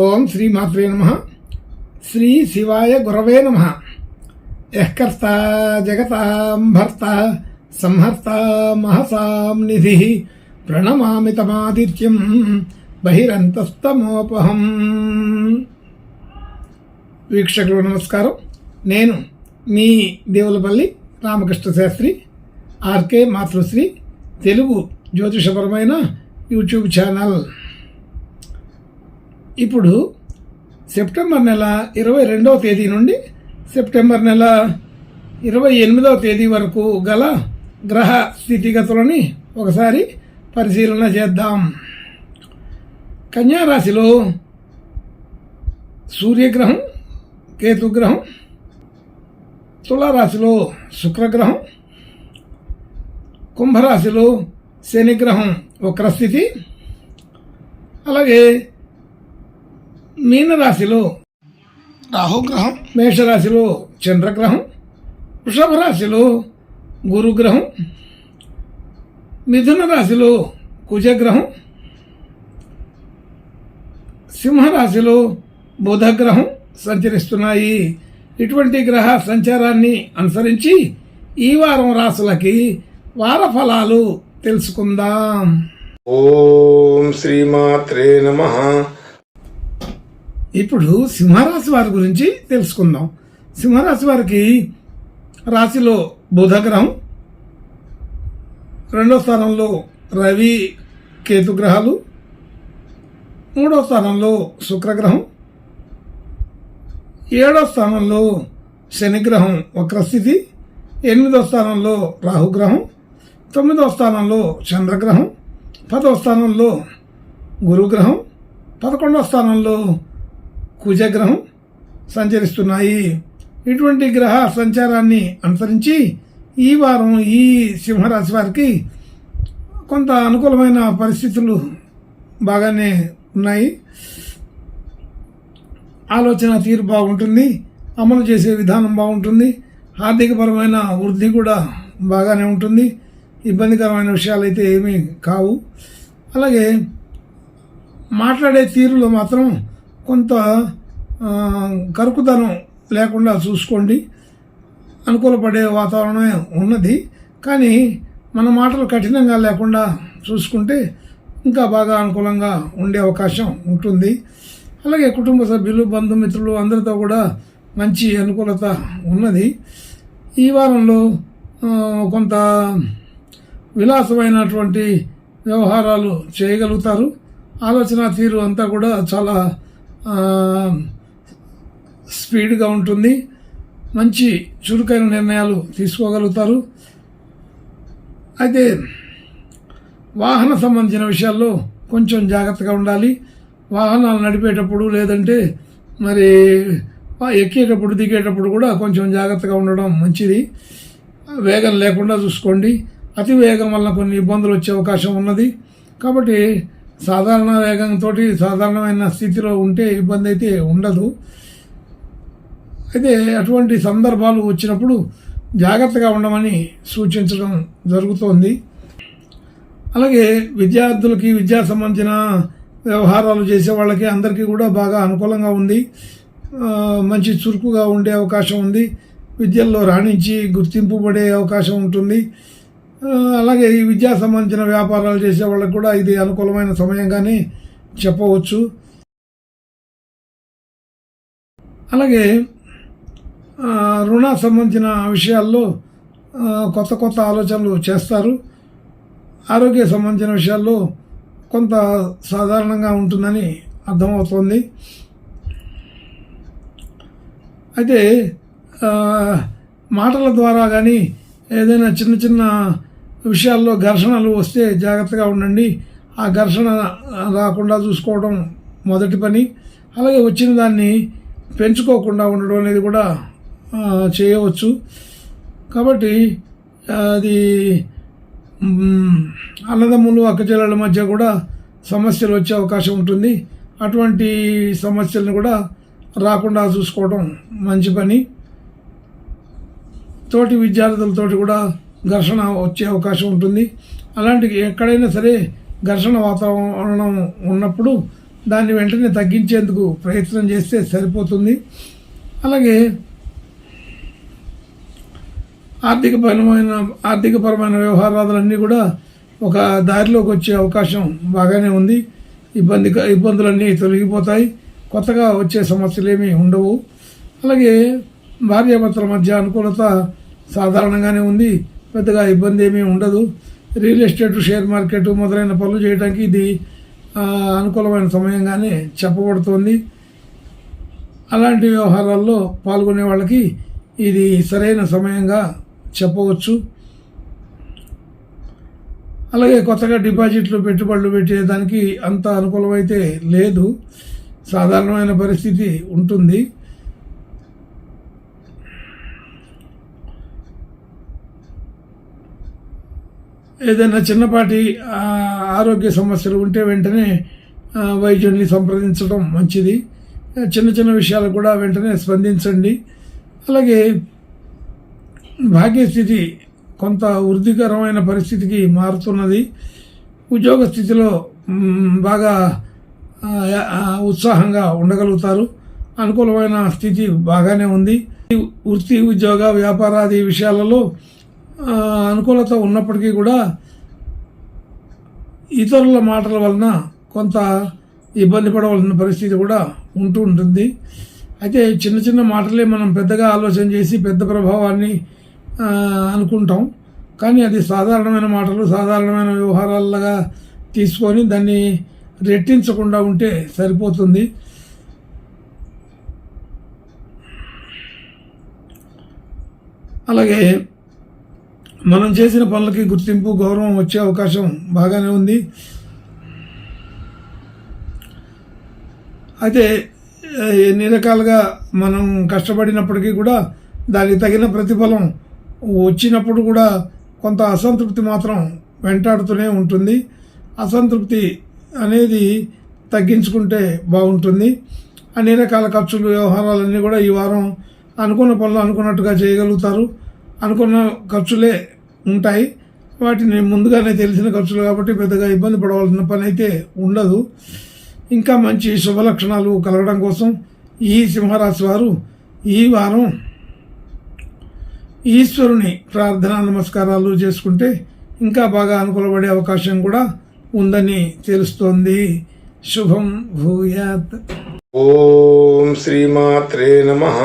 ఓం శ్రీమాత్రే నమః. శ్రీ శివాయ గురవే నమః. యఃకర్త జగతాం భర్త సంహర్త మహసాం నిధిః ప్రణమామి తమాదిత్యం బహిరంతస్తమోపహం. వీక్షకులు నమస్కారం. నేను మీ దేవులపల్లి రామకృష్ణ శాస్త్రి, ఆర్కే మాతృశ్రీ తెలుగు జ్యోతిషపరమైన యూట్యూబ్ ఛానల్. ఇప్పుడు సెప్టెంబర్ నెల 22వ తేదీ నుండి సెప్టెంబర్ నెల 28వ తేదీ వరకు గల గ్రహ స్థితిగతులని ఒకసారి పరిశీలన చేద్దాం. కన్యా రాశిలో సూర్యగ్రహం, కేతుగ్రహం, తులారాశిలో శుక్రగ్రహం, కుంభరాశిలో శనిగ్రహం వక్రస్థితి, అలాగే మీనరాశిలో రాహుగ్రహం, మేషరాశిలో చంద్రగ్రహం, వృషభ రాశిలో గురుగ్రహం, మిథున రాశిలో కుజగ్రహం, సింహరాశిలో బుధగ్రహం సంచరిస్తున్నాయి. ఇటువంటి గ్రహ సంచారాన్ని అనుసరించి ఈ వారం రాశులకి వార ఫలాలు తెలుసుకుందాం. ఓం శ్రీమాత్రే నమః. ఇప్పుడు సింహరాశి వారి గురించి తెలుసుకుందాం. సింహరాశి వారికి రాశిలో బుధగ్రహం, 2వ స్థానంలో రవి కేతుగ్రహాలు, 3వ స్థానంలో శుక్రగ్రహం, 7వ స్థానంలో శనిగ్రహం వక్రస్థితి, 8వ స్థానంలో రాహుగ్రహం, 9వ స్థానంలో చంద్రగ్రహం, 10వ స్థానంలో గురుగ్రహం, 11వ స్థానంలో కుజగ్రహం సంచరిస్తున్నాయి. ఇటువంటి గ్రహ సంచారాన్ని అనుసరించి ఈ వారం ఈ సింహరాశి వారికి కొంత అనుకూలమైన పరిస్థితులు బాగానే ఉన్నాయి. ఆలోచన తీరు బాగుంటుంది, అమలు చేసే విధానం బాగుంటుంది, ఆర్థికపరమైన వృద్ధి కూడా బాగానే ఉంటుంది. ఇబ్బందికరమైన విషయాలు అయితే ఏమీ కావు. అలాగే మాట్లాడే తీరులో మాత్రం కొంత కరుకుదనం లేకుండా చూసుకోండి. అనుకూలపడే వాతావరణమే ఉన్నది, కానీ మన మాటలు కఠినంగా లేకుండా చూసుకుంటే ఇంకా బాగా అనుకూలంగా ఉండే అవకాశం ఉంటుంది. అలాగే కుటుంబ సభ్యులు, బంధుమిత్రులు అందరితో కూడా మంచి అనుకూలత ఉన్నది. ఈ వారంలో కొంత విలాసమైనటువంటి వ్యవహారాలు చేయగలుగుతారు. ఆలోచన తీరు అంతా కూడా చాలా స్పీడ్గా ఉంటుంది. మంచి చురుకైన నిర్ణయాలు తీసుకోగలుగుతారు. అయితే వాహన సంబంధించిన విషయాల్లో కొంచెం జాగ్రత్తగా ఉండాలి. వాహనాలు నడిపేటప్పుడు, లేదంటే మరి ఎక్కేటప్పుడు, దిగేటప్పుడు కూడా కొంచెం జాగ్రత్తగా ఉండడం మంచిది. వేగం లేకుండా చూసుకోండి. అతి వేగం వల్ల కొన్ని ఇబ్బందులు వచ్చే అవకాశం ఉన్నది. కాబట్టి సాధారణ వేగంతో సాధారణమైన స్థితిలో ఉంటే ఇబ్బంది అయితే ఉండదు. అయితే అటువంటి సందర్భాలు వచ్చినప్పుడు జాగ్రత్తగా ఉండమని సూచించడం జరుగుతోంది. అలాగే విద్యార్థులకి, విద్యా సంబంధించిన వ్యవహారాలు చేసే వాళ్ళకి అందరికీ కూడా బాగా అనుకూలంగా ఉంది. మంచి చురుకుగా ఉండే అవకాశం ఉంది. విద్యల్లో రాణించి గుర్తింపు పడే అవకాశం ఉంటుంది. అలాగే ఈ విద్యా సంబంధించిన వ్యాపారాలు చేసే వాళ్ళకి కూడా ఇది అనుకూలమైన సమయంగానే చెప్పవచ్చు. అలాగే రుణ సంబంధించిన విషయాల్లో కొత్త కొత్త ఆలోచనలు చేస్తారు. ఆరోగ్య సంబంధించిన విషయాల్లో కొంత సాధారణంగా ఉంటుందని అర్థమవుతోంది. అయితే మాటల ద్వారా కానీ ఏదైనా చిన్న చిన్న విషయాల్లో ఘర్షణలు వస్తే జాగ్రత్తగా ఉండండి. ఆ ఘర్షణ రాకుండా చూసుకోవడం మొదటి పని. అలాగే వచ్చిన దాన్ని పెంచుకోకుండా ఉండడం అనేది కూడా చేయవచ్చు. కాబట్టి అది అన్నదమ్ములు, అక్కచెల్లెళ్ళ మధ్య కూడా సమస్యలు వచ్చే అవకాశం ఉంటుంది. అటువంటి సమస్యలను కూడా రాకుండా చూసుకోవడం మంచి పని. తోటి విద్యార్థులతోటి కూడా ఘర్షణ వచ్చే అవకాశం ఉంటుంది. అలాంటి ఎక్కడైనా సరే ఘర్షణ వాతావరణం ఉన్నప్పుడు దాన్ని వెంటనే తగ్గించేందుకు ప్రయత్నం చేస్తే సరిపోతుంది. అలాగే ఆర్థికపరమైన వ్యవహారాలన్నీ కూడా ఒక దారిలోకి వచ్చే అవకాశం బాగానే ఉంది. ఇబ్బందులన్నీ తొలగిపోతాయి. కొత్తగా వచ్చే సమస్యలు ఏమీ ఉండవు. అలాగే భార్యాభర్తల మధ్య అనుకూలత సాధారణంగానే ఉంది. పెద్దగా ఇబ్బంది ఏమీ ఉండదు. రియల్ ఎస్టేట్, షేర్ మార్కెట్ మొదలైన పనులు చేయడానికి ఇది అనుకూలమైన సమయంగానే చెప్పబడుతోంది. అలాంటి వ్యవహారాల్లో పాల్గొనే వాళ్ళకి ఇది సరైన సమయంగా చెప్పవచ్చు. అలాగే కొత్తగా డిపాజిట్లు, పెట్టుబడులు పెట్టేదానికి అంత అనుకూలమైతే లేదు. సాధారణమైన పరిస్థితి ఉంటుంది. ఏదైనా చిన్నపాటి ఆరోగ్య సమస్యలు ఉంటే వెంటనే వైద్యుడిని సంప్రదించడం మంచిది. చిన్న చిన్న విషయాలు కూడా వెంటనే స్పందించండి. అలాగే భాగ్యస్థితి కొంత వృద్ధికరమైన పరిస్థితికి మారుతున్నది. ఉద్యోగ స్థితిలో బాగా ఉత్సాహంగా ఉండగలుగుతారు. అనుకూలమైన స్థితి బాగానే ఉంది. వృత్తి, ఉద్యోగ, వ్యాపారాది విషయాలలో అనుకూలత ఉన్నప్పటికీ కూడా ఇతరుల మాటల వలన కొంత ఇబ్బంది పడవలసిన పరిస్థితి కూడా ఉంటుంది. అయితే చిన్న చిన్న మాటలే మనం పెద్దగా ఆలోచన చేసి పెద్ద ప్రభావాన్ని అనుకుంటాం. కానీ అది సాధారణమైన మాటలు, సాధారణమైన వ్యవహారాలుగా తీసుకొని దాన్ని రెట్టించకుండా ఉంటే సరిపోతుంది. అలాగే మనం చేసిన పనులకి గుర్తింపు, గౌరవం వచ్చే అవకాశం బాగానే ఉంది. అయితే ఎన్ని రకాలుగా మనం కష్టపడినప్పటికీ కూడా దానికి తగిన ప్రతిఫలం వచ్చినప్పుడు కూడా కొంత అసంతృప్తి మాత్రం వెంటాడుతూనే ఉంటుంది. అసంతృప్తి అనేది తగ్గించుకుంటే బాగుంటుంది. అన్ని రకాల ఖర్చులు, వ్యవహారాలన్నీ కూడా ఈ వారం అనుకున్న పనులు అనుకున్నట్టుగా చేయగలుగుతారు. అనుకున్న ఖర్చులే ఉంటాయి. వాటిని ముందుగానే తెలిసిన ఖర్చులు కాబట్టి పెద్దగా ఇబ్బంది పడవలసిన పని అయితే ఉండదు. ఇంకా మంచి శుభలక్షణాలు కలగడం కోసం ఈ సింహరాశి వారు ఈ వారం ఈశ్వరుని ప్రార్థనా నమస్కారాలు చేసుకుంటే ఇంకా బాగా అనుకూలపడే అవకాశం కూడా ఉందని తెలుస్తోంది. శుభం భూయాత్. ఓం శ్రీమాత్రే నమః.